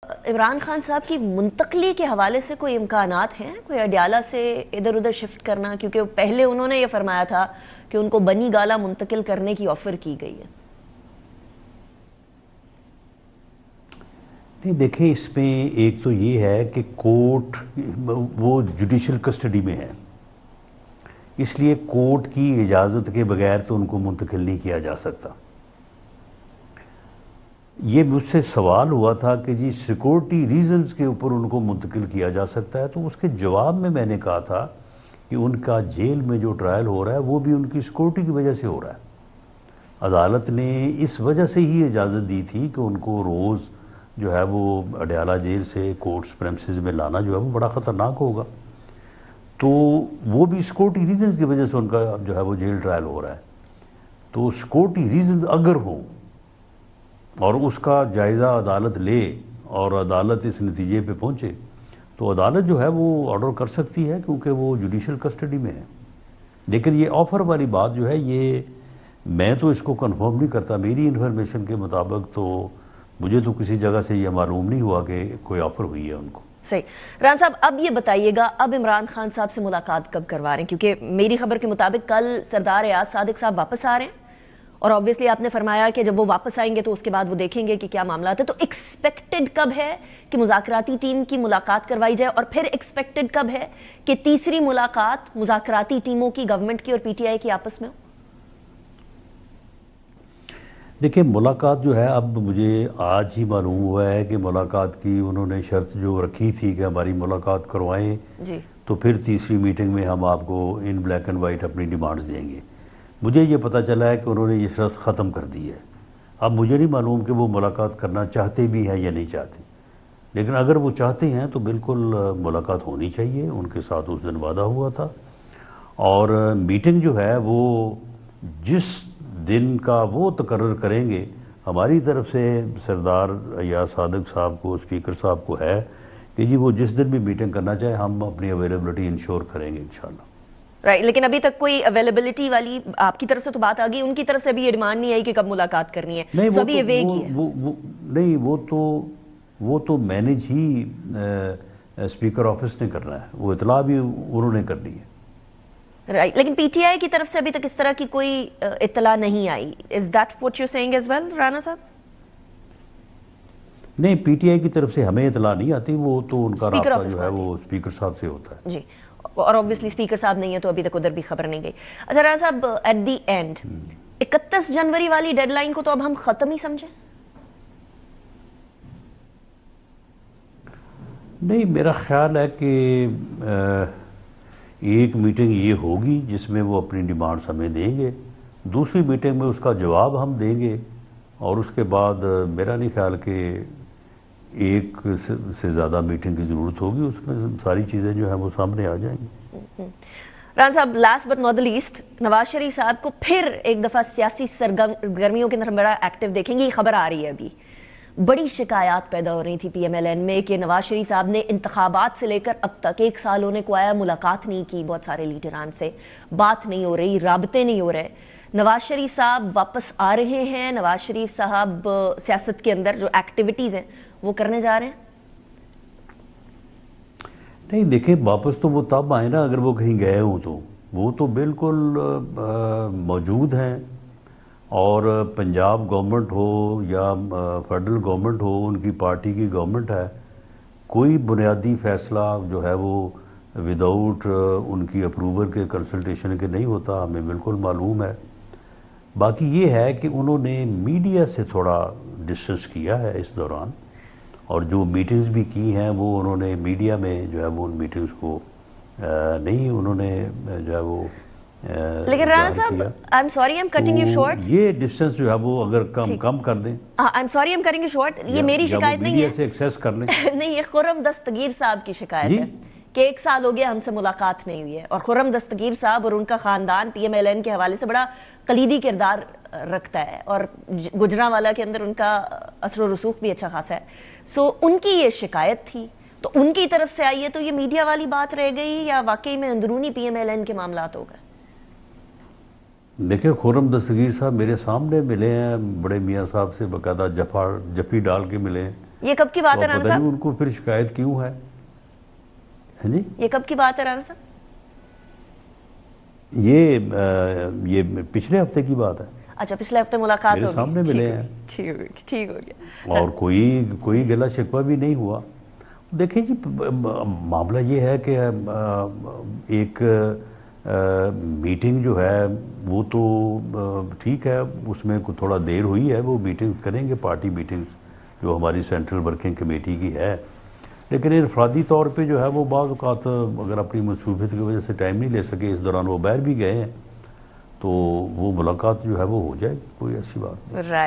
عمران خان صاحب کی منتقلی کے حوالے سے کوئی امکانات ہیں؟ کوئی اڈیالہ سے ادھر ادھر شفٹ کرنا؟ کیونکہ پہلے انہوں نے یہ فرمایا تھا کہ ان کو بنی گالہ منتقل کرنے کی آفر کی گئی ہے۔ نہیں دیکھیں، اس میں ایک تو یہ ہے کہ کورٹ وہ جوڈیشل کسٹڈی میں ہے، اس لیے کورٹ کی اجازت کے بغیر تو ان کو منتقل نہیں کیا جا سکتا۔ یہ مجھ سے سوال ہوا تھا کہ جی سیکورٹی ریزنز کے اوپر ان کو منتقل کیا جا سکتا ہے، تو اس کے جواب میں نے کہا تھا کہ ان کا جیل میں جو ٹرائل ہو رہا ہے وہ بھی ان کی سیکورٹی کی وجہ سے ہو رہا ہے۔ عدالت نے اس وجہ سے ہی اجازت دی تھی کہ ان کو روز جو ہے وہ اڈیالہ جیل سے کورٹس پریمسز میں لانا جو ہے وہ بڑا خطرناک ہوگا، تو وہ بھی سیکورٹی ریزنز کی وجہ سے ان کا جو ہے وہ جیل ٹرائل ہو رہا ہے۔ تو سیکورٹی ریزنز اگر ہوں اور اس کا جائزہ عدالت لے اور عدالت اس نتیجے پہ پہنچے تو عدالت جو ہے وہ آرڈر کر سکتی ہے، کیونکہ وہ جوڈیشل کسٹڈی میں ہے۔ لیکن یہ آفر والی بات جو ہے یہ میں تو اس کو کنفرم نہیں کرتا، میری انفارمیشن کے مطابق تو مجھے تو کسی جگہ سے یہ معلوم نہیں ہوا کہ کوئی آفر ہوئی ہے ان کو۔ صحیح۔ ران صاحب اب یہ بتائیے گا، اب عمران خان صاحب سے ملاقات کب کروا رہے ہیں؟ کیونکہ میری خبر کے مطابق کل سردار ایاز صادق صاحب واپس آ رہے ہیں، اور آبویسلی آپ نے فرمایا کہ جب وہ واپس آئیں گے تو اس کے بعد وہ دیکھیں گے کہ کیا معاملات ہے، تو ایکسپیکٹڈ کب ہے کہ مذاکراتی ٹیم کی ملاقات کروائی جائے، اور پھر ایکسپیکٹڈ کب ہے کہ تیسری ملاقات مذاکراتی ٹیموں کی، گورنمنٹ کی اور پی ٹی آئی کی آپس میں ہو؟ دیکھیں ملاقات جو ہے اب مجھے آج ہی معلوم ہوا ہے کہ ملاقات کی انہوں نے شرط جو رکھی تھی کہ ہماری ملاقات کروائیں جی، تو پھر تیسری میٹنگ میں ہم آپ کو ان بلیک اینڈ وائٹ اپنی ڈیمانڈز دیں گے۔ مجھے یہ پتہ چلا ہے کہ انہوں نے یہ شرط ختم کر دی ہے۔ اب مجھے نہیں معلوم کہ وہ ملاقات کرنا چاہتے بھی ہیں یا نہیں چاہتے، لیکن اگر وہ چاہتے ہیں تو بالکل ملاقات ہونی چاہیے، ان کے ساتھ اس دن وعدہ ہوا تھا، اور میٹنگ جو ہے وہ جس دن کا وہ تقرر کریں گے، ہماری طرف سے سردار ایاز صادق صاحب کو، اسپیکر صاحب کو ہے کہ جی وہ جس دن بھی میٹنگ کرنا چاہے ہم اپنی اویلیبلٹی انشور کریں گے انشاءاللہ۔ رائٹ، لیکن ابھی تک کوئی اویلیبلٹی والی آپ کی طرف سے تو بات آ گئی، ان کی طرف سے ابھی یہ ڈیمانڈ نہیں آئی کہ کب ملاقات کرنی ہے، نہیں ابھی یہ ویگ ہی ہے۔ نہیں وہ تو مینیج ہی اسپیکر آفس نے کرنا ہے، وہ اطلاع بھی انہوں نے کرنی ہے۔ رائٹ، لیکن پی ٹی آئی کی طرف سے ابھی تک اس طرح کی کوئی اطلاع نہیں آئی۔ Is that what you saying as well Rana Sahab? نہیں، پی ٹی آئی کی طرف سے ہمیں اطلاع نہیں آتی، وہ تو ان کا اسپیکر رابطہ آفس جو ہے وہ اسپیکر صاحب سے ہوتا ہے۔ جی، اور obviously اسپیکر صاحب نہیں ہے تو ابھی تک ادھر بھی خبر نہیں گئی۔ اچھا رانا صاحب، ایٹ دی اینڈ 31 جنوری والی ڈیڈ لائن کو تو اب ہم ختم ہی سمجھیں؟ نہیں، میرا خیال ہے کہ ایک میٹنگ یہ ہوگی جس میں وہ اپنی ڈیمانڈز ہمیں دیں گے، دوسری میٹنگ میں اس کا جواب ہم دیں گے، اور اس کے بعد میرا نہیں خیال کہ ایک سے زیادہ میٹنگ کی ضرورت ہوگی، اس میں ساری چیزیں جو ہیں وہ سامنے آ جائیں گی۔ Rana Sahab, last but not the least, Nawaz Sharif Sahab کو پھر ایک دفعہ سیاسی سرگرمیوں کے اندر بڑا ایکٹیو دیکھیں گے، یہ خبر آ رہی ہے ابھی۔ بڑی شکایات پیدا ہو رہی تھی پی ایم ایل این میں کہ نواز شریف صاحب نے انتخابات سے لے کر اب تک 1 سال ہونے کو آیا، ملاقات نہیں کی بہت سارے لیڈران سے، بات نہیں ہو رہی، رابطے نہیں ہو رہے۔ نواز شریف صاحب واپس آ رہے ہیں، نواز شریف صاحب سیاست کے اندر جو ایکٹیویٹیز ہیں وہ کرنے جا رہے ہیں؟ نہیں دیکھیں، واپس تو وہ تب آئے نا اگر وہ کہیں گئے ہوں، تو وہ تو بالکل موجود ہیں، اور پنجاب گورنمنٹ ہو یا فیڈرل گورنمنٹ ہو، ان کی پارٹی کی گورنمنٹ ہے، کوئی بنیادی فیصلہ جو ہے وہ وداؤٹ ان کی اپروول کے کنسلٹیشن کے نہیں ہوتا، ہمیں بالکل معلوم ہے۔ باقی یہ ہے کہ انہوں نے میڈیا سے تھوڑا ڈسٹنس کیا ہے اس دوران، اور جو میٹنگز بھی کی ہیں وہ انہوں نے میڈیا میں جو ہے وہ ان میٹنگز کو نہیں انہوں نے جو ہے وہ لیکن رانا صاحب، I am sorry, I am cutting you short, یہ ڈسٹنس جو ہے وہ اگر کم کر دیں، I am sorry, I am cutting you short, یہ میری شکایت نہیں میڈیا ہے، سے ایکسیس کر لیں۔ نہیں، یہ خرم دستگیر صاحب کی شکایت ہے کہ 1 سال ہو گیا ہم سے ملاقات نہیں ہوئی ہے، اور خرم دستگیر صاحب اور ان کا خاندان پی ایم ایل این کے حوالے سے بڑا کلیدی کردار رکھتا ہے، اور گجرانوالہ کے اندر ان کا اثر و رسوخ بھی اچھا خاصا ہے، سو ان کی یہ شکایت تھی، تو ان کی طرف سے آئی ہے، تو یہ میڈیا والی بات رہ گئی یا واقعی میں اندرونی پی ایم ایل این کے معاملات ہو گئے؟ دیکھیں، خرم دستگیر صاحب میرے سامنے ملے ہیں، بڑے میاں صاحب سے باقاعدہ جفی ڈال کے ملے ہیں، یہ کب کی بات تو ہے اب رانا پتہ نہیں صاحب؟ ان کو پھر شکایت کیوں ہے جی؟ یہ کب کی بات ہے رانا صاحب؟ یہ پچھلے ہفتے کی بات ہے، اچھا پچھلے ہفتے ملاقات میرے ہوگی، سامنے ملے ہیں، ٹھیک ہو گیا۔ اور کوئی گلا شکوہ بھی نہیں ہوا۔ دیکھیں جی معاملہ یہ ہے کہ ایک میٹنگ جو ہے وہ تو ٹھیک ہے، اس میں تھوڑا دیر ہوئی ہے، وہ میٹنگ کریں گے، پارٹی میٹنگز جو ہماری سینٹرل ورکنگ کمیٹی کی ہے، لیکن انفرادی طور پہ جو ہے وہ بعض اوقات اگر اپنی مصروفیت کی وجہ سے ٹائم نہیں لے سکے، اس دوران وہ باہر بھی گئے ہیں، تو وہ ملاقات جو ہے وہ ہو جائے گی، کوئی ایسی بات نہیں۔ رائٹ